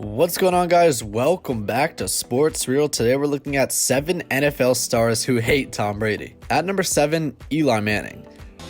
What's going on, guys? Welcome back to Sports Reel. Today we're looking at 7 NFL stars who hate Tom Brady. At number 7, Eli Manning.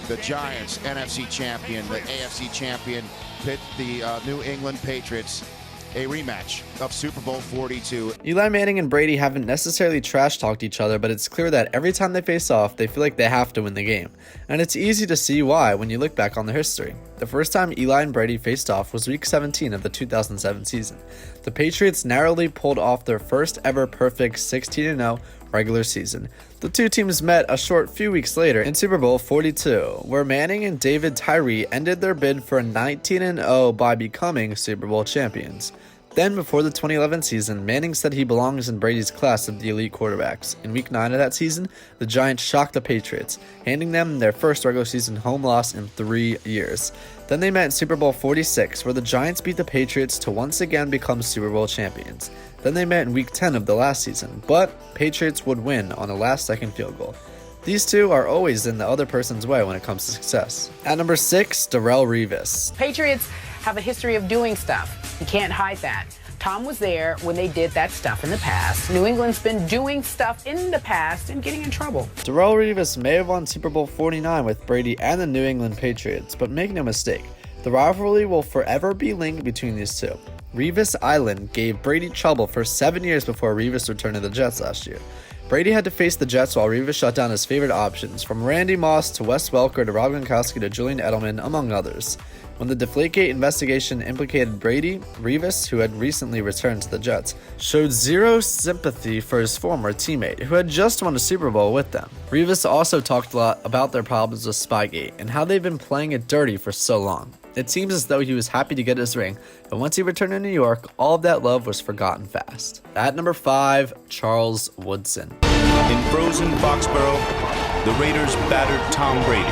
The Giants, NFC champion, the AFC champion, pit the New England Patriots, a rematch of Super Bowl 42. Eli Manning and Brady haven't necessarily trash-talked each other, but it's clear that every time they face off, they feel like they have to win the game. And it's easy to see why when you look back on their history. The first time Eli and Brady faced off was Week 17 of the 2007 season. The Patriots narrowly pulled off their first ever perfect 16-0 regular season. The two teams met a short few weeks later in Super Bowl 42, where Manning and David Tyree ended their bid for 19-0 by becoming Super Bowl champions. Then, before the 2011 season, Manning said he belongs in Brady's class of the elite quarterbacks. In Week 9 of that season, the Giants shocked the Patriots, handing them their first regular season home loss in 3 years. Then they met in Super Bowl 46, where the Giants beat the Patriots to once again become Super Bowl champions. Then they met in Week 10 of the last season, but Patriots would win on a last-second field goal. These two are always in the other person's way when it comes to success. At number 6, Darrelle Revis. Patriots have a history of doing stuff. You can't hide that. Tom was there when they did that stuff in the past. New England's been doing stuff in the past and getting in trouble. Darrelle Revis may have won Super Bowl 49 with Brady and the New England Patriots, but make no mistake, the rivalry will forever be linked between these two. Revis Island gave Brady trouble for 7 years before Revis returned to the Jets last year. Brady had to face the Jets while Revis shut down his favorite options, from Randy Moss to Wes Welker to Rob Gronkowski to Julian Edelman, among others. When the Deflategate investigation implicated Brady, Revis, who had recently returned to the Jets, showed zero sympathy for his former teammate, who had just won a Super Bowl with them. Revis also talked a lot about their problems with Spygate and how they've been playing it dirty for so long. It seems as though he was happy to get his ring, but once he returned to New York, all of that love was forgotten fast. At number 5, Charles Woodson. In frozen Foxborough, the Raiders battered Tom Brady.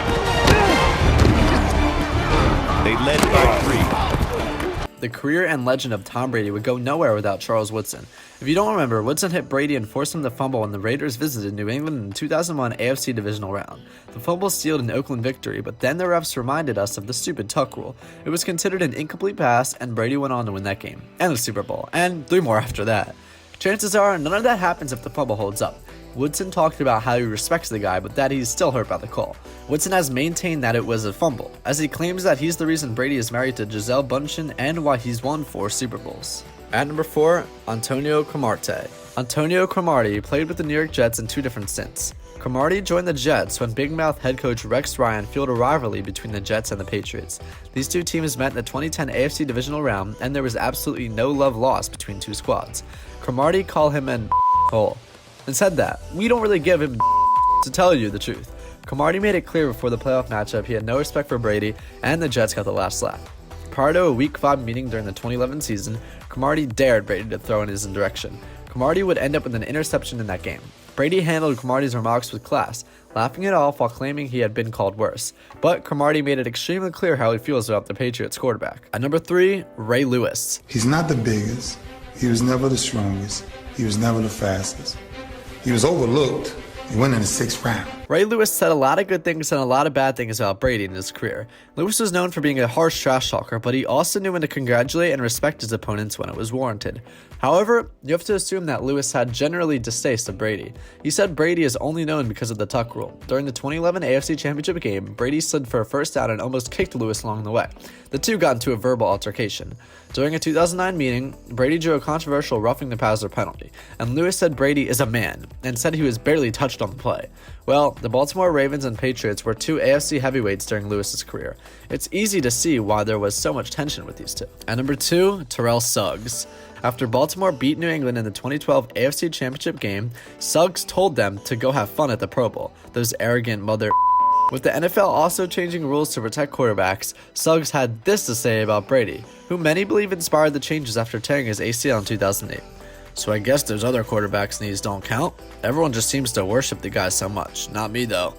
They led by 3. The career and legend of Tom Brady would go nowhere without Charles Woodson. If you don't remember, Woodson hit Brady and forced him to fumble when the Raiders visited New England in the 2001 AFC divisional round. The fumble sealed an Oakland victory, but then the refs reminded us of the stupid tuck rule. It was considered an incomplete pass, and Brady went on to win that game, and the Super Bowl, and 3 more after that. Chances are none of that happens if the fumble holds up. Woodson talked about how he respects the guy, but that he's still hurt by the call. Woodson has maintained that it was a fumble, as he claims that he's the reason Brady is married to Gisele Bündchen and why he's won 4 Super Bowls. At number 4, Antonio Cromartie. Antonio Cromartie played with the New York Jets in 2 different stints. Cromartie joined the Jets when Big Mouth head coach Rex Ryan fueled a rivalry between the Jets and the Patriots. These two teams met in the 2010 AFC divisional round, and there was absolutely no love lost between 2 squads. Cromartie called him an hole and said that, "We don't really give him to tell you the truth." Cromartie made it clear before the playoff matchup he had no respect for Brady, and the Jets got the last laugh. Prior to a Week 5 meeting during the 2011 season, Cromartie dared Brady to throw in his direction. Cromartie would end up with an interception in that game. Brady handled Cromartie's remarks with class, laughing it off while claiming he had been called worse. But Cromartie made it extremely clear how he feels about the Patriots quarterback. At number 3, Ray Lewis. He's not the biggest. He was never the strongest. He was never the fastest. He was overlooked. He went in the 6th round. Ray Lewis said a lot of good things and a lot of bad things about Brady in his career. Lewis was known for being a harsh trash talker, but he also knew when to congratulate and respect his opponents when it was warranted. However, you have to assume that Lewis had generally distaste of Brady. He said Brady is only known because of the tuck rule. During the 2011 AFC Championship game, Brady slid for a first down and almost kicked Lewis along the way. The two got into a verbal altercation. During a 2009 meeting, Brady drew a controversial roughing the passer penalty, and Lewis said Brady is a man, and said he was barely touched on the play. Well, the Baltimore Ravens and Patriots were 2 AFC heavyweights during Lewis's career. It's easy to see why there was so much tension with these two. At number 2, Terrell Suggs. After Baltimore beat New England in the 2012 AFC Championship game, Suggs told them to go have fun at the Pro Bowl. Those arrogant mother. With the NFL also changing rules to protect quarterbacks, Suggs had this to say about Brady, who many believe inspired the changes after tearing his ACL in 2008. "So I guess those other quarterbacks' knees don't count? Everyone just seems to worship the guy so much. Not me, though."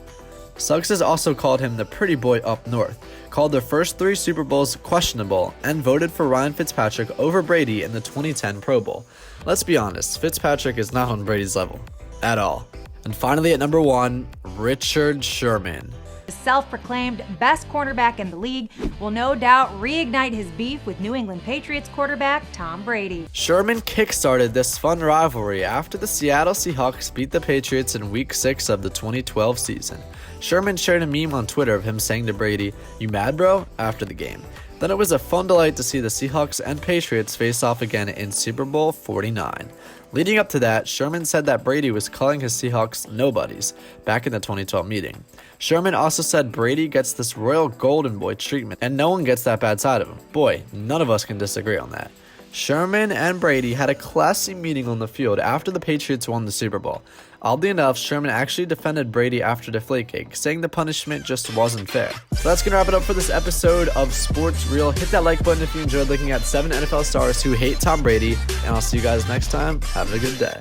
Suggs has also called him the pretty boy up north, called their first 3 Super Bowls questionable, and voted for Ryan Fitzpatrick over Brady in the 2010 Pro Bowl. Let's be honest, Fitzpatrick is not on Brady's level. At all. And finally at number 1, Richard Sherman. the self-proclaimed best cornerback in the league, will no doubt reignite his beef with New England Patriots quarterback Tom Brady. Sherman kickstarted this fun rivalry after the Seattle Seahawks beat the Patriots in Week 6 of the 2012 season. Sherman shared a meme on Twitter of him saying to Brady, "You mad, bro?" after the game. Then it was a fun delight to see the Seahawks and Patriots face off again in Super Bowl 49. Leading up to that, Sherman said that Brady was calling his Seahawks nobodies back in the 2012 meeting. Sherman also said Brady gets this royal golden boy treatment and no one gets that bad side of him. Boy, none of us can disagree on that. Sherman and Brady had a classy meeting on the field after the Patriots won the Super Bowl. Oddly enough, Sherman actually defended Brady after Deflategate, saying the punishment just wasn't fair. So that's going to wrap it up for this episode of Sports Real. Hit that like button if you enjoyed looking at 7 NFL stars who hate Tom Brady, and I'll see you guys next time. Have a good day.